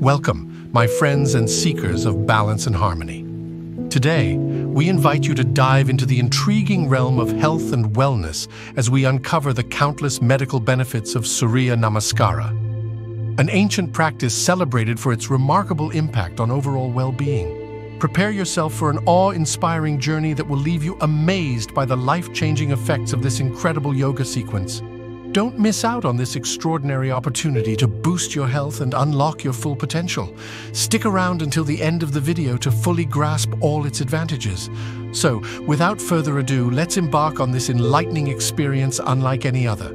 Welcome, my friends and seekers of balance and harmony. Today, we invite you to dive into the intriguing realm of health and wellness as we uncover the countless medical benefits of Suriya Namaskara, an ancient practice celebrated for its remarkable impact on overall well-being. Prepare yourself for an awe-inspiring journey that will leave you amazed by the life-changing effects of this incredible yoga sequence. Don't miss out on this extraordinary opportunity to boost your health and unlock your full potential. Stick around until the end of the video to fully grasp all its advantages. So, without further ado, let's embark on this enlightening experience unlike any other.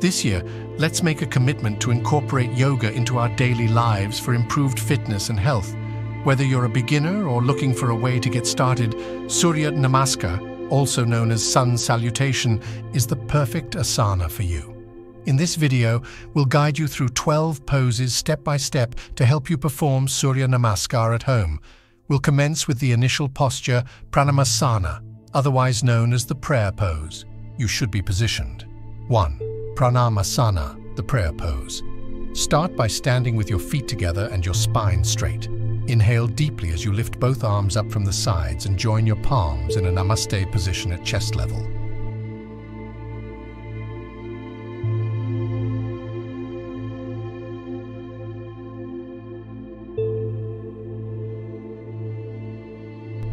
This year, let's make a commitment to incorporate yoga into our daily lives for improved fitness and health. Whether you're a beginner or looking for a way to get started, Surya Namaskar, also known as Sun Salutation, is the perfect asana for you. In this video, we'll guide you through 12 poses step by step to help you perform Surya Namaskar at home. We'll commence with the initial posture, Pranamasana, otherwise known as the prayer pose. You should be positioned. 1. Pranamasana, the prayer pose. Start by standing with your feet together and your spine straight. Inhale deeply as you lift both arms up from the sides and join your palms in a namaste position at chest level.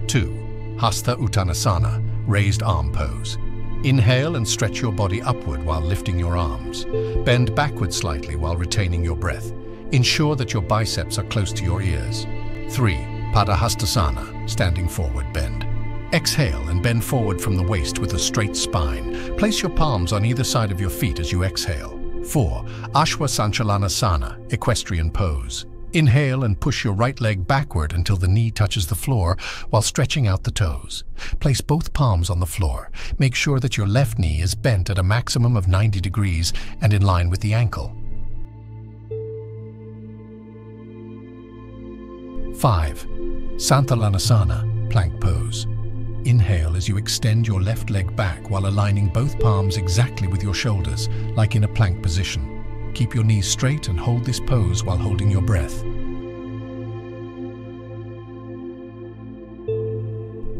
Two, Hasta Uttanasana, raised arm pose. Inhale and stretch your body upward while lifting your arms. Bend backward slightly while retaining your breath. Ensure that your biceps are close to your ears. 3. Padahastasana, standing forward bend. Exhale and bend forward from the waist with a straight spine. Place your palms on either side of your feet as you exhale. 4. Ashwasanchalanasana, equestrian pose. Inhale and push your right leg backward until the knee touches the floor while stretching out the toes. Place both palms on the floor. Make sure that your left knee is bent at a maximum of 90 degrees and in line with the ankle. 5. Santhalanasana, plank pose. Inhale as you extend your left leg back while aligning both palms exactly with your shoulders, like in a plank position. Keep your knees straight and hold this pose while holding your breath.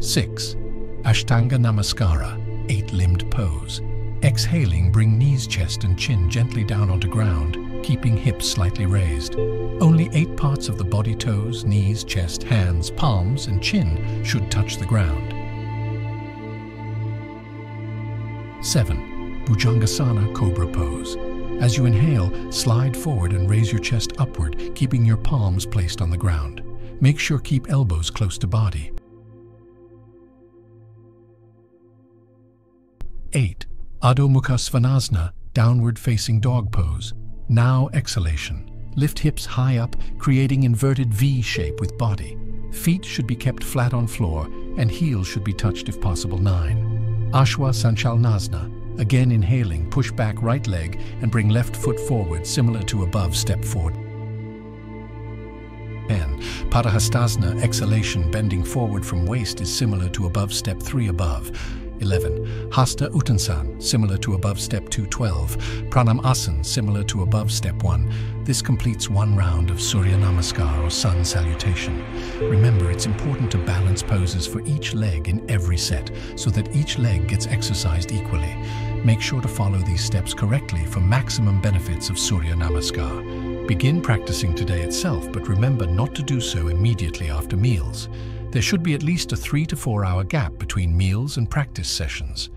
6. Ashtanga Namaskara, eight-limbed pose. Exhaling, bring knees, chest and chin gently down onto ground, keeping hips slightly raised. Only 8 parts of the body, toes, knees, chest, hands, palms, and chin should touch the ground. 7. Bhujangasana, cobra pose. As you inhale, slide forward and raise your chest upward, keeping your palms placed on the ground. Make sure keep elbows close to body. 8. Adho Mukha Svanasana, downward-facing dog pose. Now exhalation. Lift hips high up, creating inverted V shape with body. Feet should be kept flat on floor, and heels should be touched if possible. 9. Ashwasanchalanasana. Again inhaling, push back right leg and bring left foot forward, similar to above step 4. 10. Padahastasana, exhalation, bending forward from waist is similar to above step 3 above. 11. Hasta Uttanasana, similar to above step 2. 12. Pranam similar to above step 1. This completes one round of Surya Namaskar or Sun Salutation. Remember, it's important to balance poses for each leg in every set so that each leg gets exercised equally. Make sure to follow these steps correctly for maximum benefits of Surya Namaskar. Begin practicing today itself, but remember not to do so immediately after meals. There should be at least a 3 to 4 hour gap between meals and practice sessions.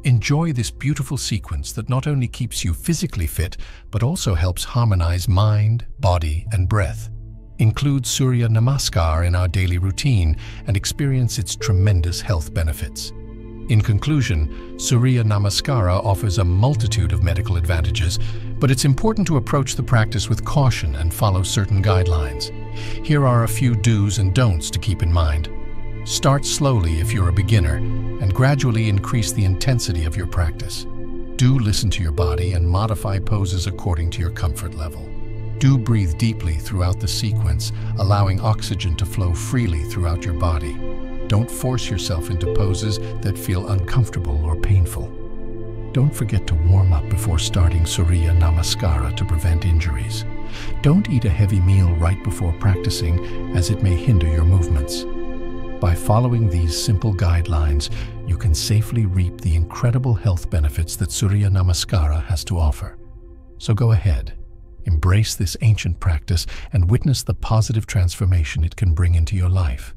Enjoy this beautiful sequence that not only keeps you physically fit, but also helps harmonize mind, body, and breath. Include Surya Namaskar in our daily routine and experience its tremendous health benefits. In conclusion, Surya Namaskara offers a multitude of medical advantages, but it's important to approach the practice with caution and follow certain guidelines. Here are a few do's and don'ts to keep in mind. Start slowly if you're a beginner, and gradually increase the intensity of your practice. Do listen to your body and modify poses according to your comfort level. Do breathe deeply throughout the sequence, allowing oxygen to flow freely throughout your body. Don't force yourself into poses that feel uncomfortable or painful. Don't forget to warm up before starting Suriya Namaskara to prevent injuries. Don't eat a heavy meal right before practicing, as it may hinder your movements. By following these simple guidelines, you can safely reap the incredible health benefits that Surya Namaskara has to offer. So go ahead, embrace this ancient practice and witness the positive transformation it can bring into your life.